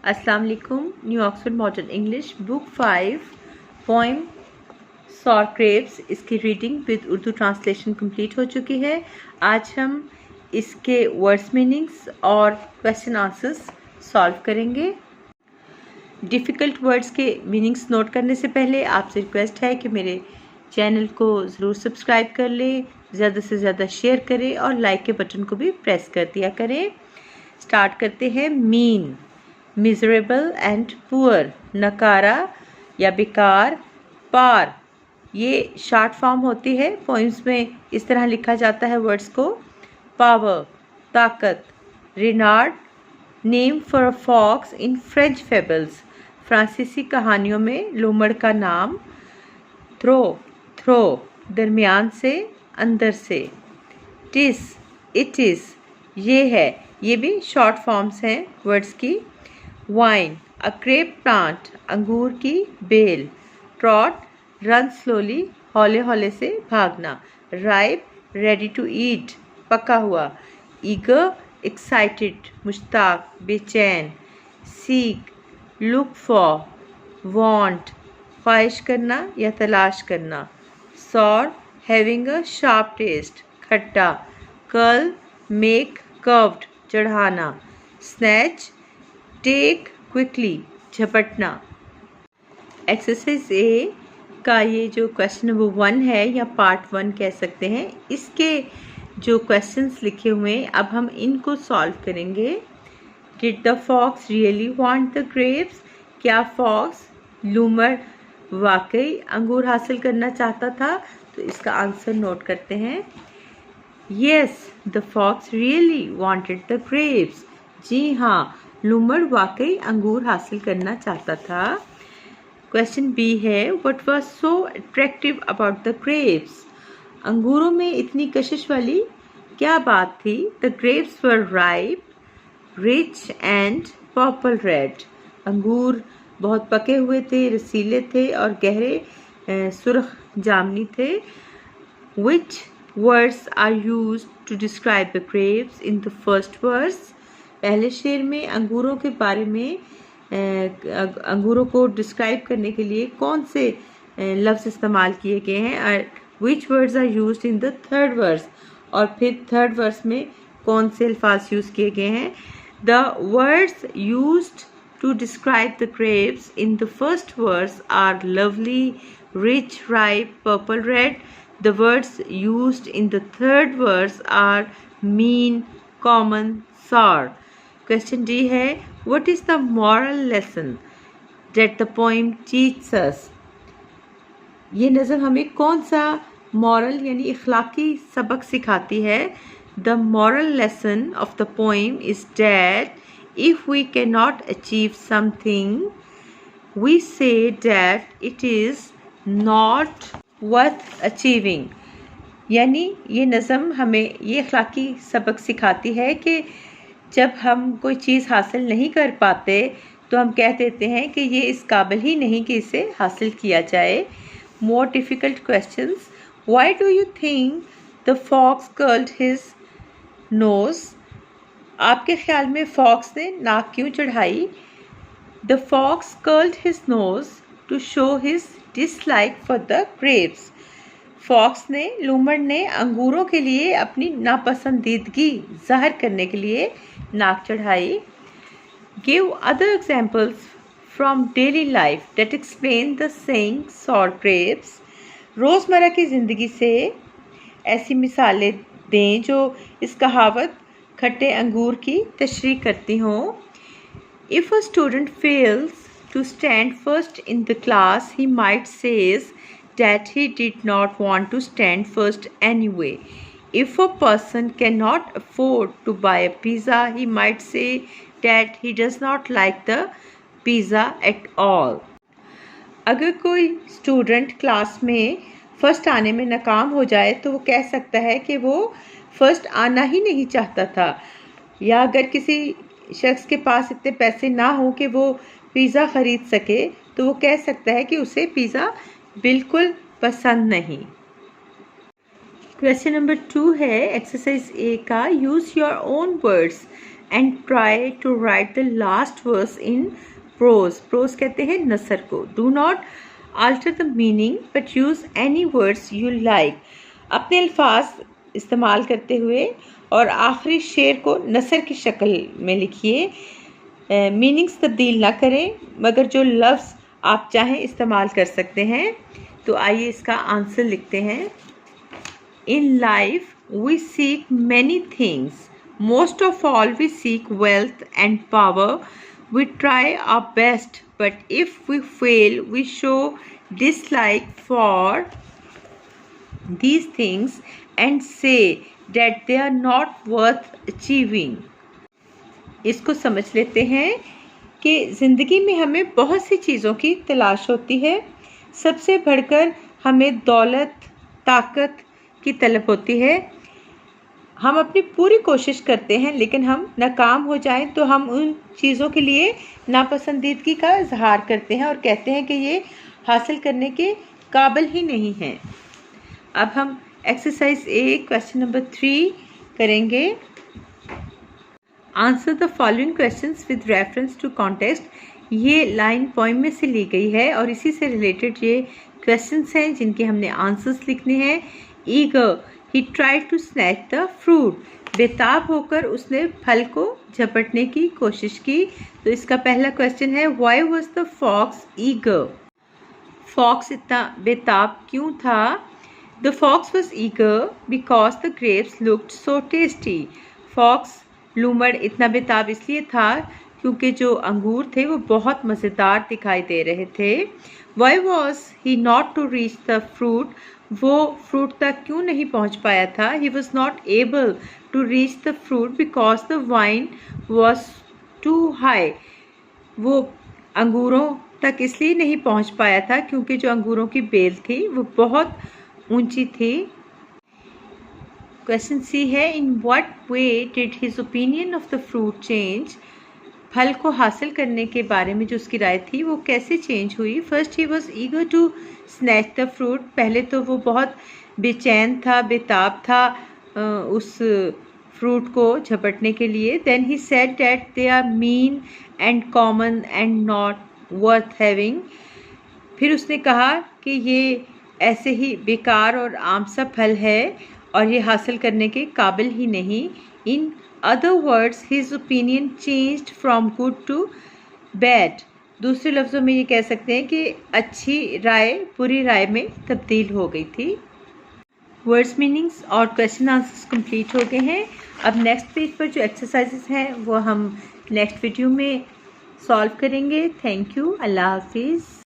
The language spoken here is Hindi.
अस्सलाम वालेकुम। New Oxford modern English book 5 poem sour grapes, इसकी reading with Urdu translation complete हो चुकी है। आज हम इसके वर्ड्स मीनिंग्स और क्वेश्चन आंसर्स सॉल्व करेंगे। डिफ़िकल्ट वर्ड्स के मीनिंग्स नोट करने से पहले आपसे रिक्वेस्ट है कि मेरे चैनल को ज़रूर सब्सक्राइब कर लें, ज़्यादा से ज़्यादा शेयर करें और लाइक के बटन को भी प्रेस कर दिया करें। स्टार्ट करते हैं। मीन, मिजरेबल एंड पुअर, नकारा या बेकार। पार, ये शॉर्ट फॉर्म होती है। पोइम्स में इस तरह लिखा जाता है वर्ड्स को। पावर, ताकत। Reynard, name for a fox in French fables, फ्रांसीसी कहानियों में लोमड़ का नाम। थ्रो, थ्रो, दरमियान से, अंदर से। टिस, इट इज़, ये है। ये भी शॉर्ट फॉर्म्स हैं वर्ड्स की। वाइन, अ क्रेप प्लांट, अंगूर की बेल। ट्रॉट, रन स्लोली, हौले हौले से भागना। राइप, रेडी टू ईट, पका हुआ। ईगर, एक्साइटेड, मुश्ताक, बेचैन। सीक, लुक फॉर, वांट, ख्वाहिश करना या तलाश करना। Sour, having a sharp taste, खट्टा। कर्ल, मेक कर्व्ड, चढ़ाना। स्नैच, टेक क्विकली, झपटना। एक्सरसाइज ए का ये जो क्वेश्चन नंबर 1 है या पार्ट 1 कह सकते हैं, इसके जो क्वेश्चंस लिखे हुए हैं अब हम इनको सॉल्व करेंगे। Did the fox really want the grapes, क्या फॉक्स लूमड़ वाकई अंगूर हासिल करना चाहता था? तो इसका आंसर नोट करते हैं। Yes, the fox really wanted the grapes, जी हाँ, लूमड़ वाकई अंगूर हासिल करना चाहता था। क्वेश्चन बी है, what was so attractive about the grapes, अंगूरों में इतनी कशिश वाली क्या बात थी? The grapes were ripe, rich and purple red, अंगूर बहुत पके हुए थे, रसीले थे और गहरे सुर्ख जामनी थे। Which words are used to describe the grapes in the first verse, पहले शेर में अंगूरों के बारे में अंगूरों को डिस्क्राइब करने के लिए कौन से लफ्ज़ इस्तेमाल किए गए हैं। Which words are used in the third verse, और फिर थर्ड वर्स में कौन से अल्फाज यूज़ किए गए हैं। The words used to describe the grapes in the first verse are lovely, rich, ripe, purple, red. The words used in the third verse are mean, common, sour. Question D है, what is the moral lesson that the poem teaches us, ये नज़म हमें कौन सा मॉरल यानी इखलाकी सबक सिखाती है? The moral lesson of the poem is that if we can not achieve something we say that it is not worth achieving, यानी ये नज़म हमें ये इखलाकी सबक सिखाती है कि जब हम कोई चीज़ हासिल नहीं कर पाते तो हम कह देते हैं कि ये इस काबिल ही नहीं कि इसे हासिल किया जाए। More difficult questions, why do you think the fox curled his nose, आपके ख्याल में फॉक्स ने नाक क्यों चढ़ाई? The fox curled his nose to show his dislike for the grapes, fox ने लूमड़ ने अंगूरों के लिए अपनी नापसंदीदगी जाहिर करने के लिए नाक चढ़ाई। Give other examples from daily life that explain the saying sour grapes, रोज़मर्रा की ज़िंदगी से ऐसी मिसालें दें जो इस कहावत खट्टे अंगूर की तशरीह करती हों। If a student fails to stand first in the class he might says that he did not want to stand first anyway. If a person cannot afford to buy a pizza, he might say that he does not like the pizza at all. अगर कोई स्टूडेंट क्लास में फ़र्स्ट आने में नाकाम हो जाए तो वो कह सकता है कि वो फ़र्स्ट आना ही नहीं चाहता था, या अगर किसी शख्स के पास इतने पैसे ना हो कि वो पिज़्ज़ा ख़रीद सके तो वो कह सकता है कि उसे पिज़्ज़ा बिल्कुल पसंद नहीं। क्वेश्चन नंबर 2 है एक्सरसाइज ए का, use your own words and try to write the last verse in prose. Prose कहते हैं नसर को। Do not alter the meaning but use any words you like। अपने अल्फाज इस्तेमाल करते हुए और आखिरी शेर को नसर की शक्ल में लिखिए। मीनिंग्स तब्दील ना करें, मगर जो लफ्ज़ आप चाहें इस्तेमाल कर सकते हैं। तो आइए इसका आंसर लिखते हैं। In life we seek many things, most of all we seek wealth and power. We try our best, but if we fail, we show dislike for these things and say that they are not worth achieving। इसको समझ लेते हैं कि ज़िंदगी में हमें बहुत सी चीज़ों की तलाश होती है। सबसे बढ़कर हमें दौलत, ताकत की तलब होती है। हम अपनी पूरी कोशिश करते हैं, लेकिन हम नाकाम हो जाएं तो हम उन चीज़ों के लिए नापसंदीदगी का इजहार करते हैं और कहते हैं कि ये हासिल करने के काबिल ही नहीं हैं। अब हम एक्सरसाइज ए क्वेश्चन नंबर 3 करेंगे। Answer the following questions with reference to context. ये लाइन पोइम में से ली गई है और इसी से रिलेटेड ये क्वेश्चंस हैं जिनके हमने आंसर्स लिखने हैं। Eager, He tried to snatch the fruit। बेताब होकर उसने फल को झपटने की कोशिश की। तो इसका पहला क्वेश्चन है Why was the fox eager? Fox इतना बेताब क्यों था? The fox was eager because the grapes looked so tasty। Fox लूमड़ इतना बेताब इसलिए था क्योंकि जो अंगूर थे वो बहुत मज़ेदार दिखाई दे रहे थे। Why was he not to reach the fruit? वो फ्रूट तक क्यों नहीं पहुंच पाया था? He was not able to reach the fruit because the vine was too high। वो अंगूरों तक इसलिए नहीं पहुंच पाया था क्योंकि जो अंगूरों की बेल थी वो बहुत ऊंची थी। क्वेश्चन सी है In what way did his opinion of the fruit change? फल को हासिल करने के बारे में जो उसकी राय थी वो कैसे चेंज हुई? First he was eager to snatch the fruit. पहले तो वो बहुत बेचैन था, बेताब था उस फ्रूट को झपटने के लिए। Then he said that they are mean and common and not worth having. फिर उसने कहा कि ये ऐसे ही बेकार और आम सा फल है और ये हासिल करने के काबिल ही नहीं। इन other words his opinion changed from good to bad। दूसरे लफ्ज़ों में ये कह सकते हैं कि अच्छी राय बुरी राय में तब्दील हो गई थी। वर्ड्स मीनिंग्स और क्वेश्चन आंसर्स कंप्लीट हो गए हैं। अब नेक्स्ट पेज पर जो एक्सरसाइजेस हैं वो हम नेक्स्ट वीडियो में सॉल्व करेंगे। Thank you. अल्लाह हाफिज़।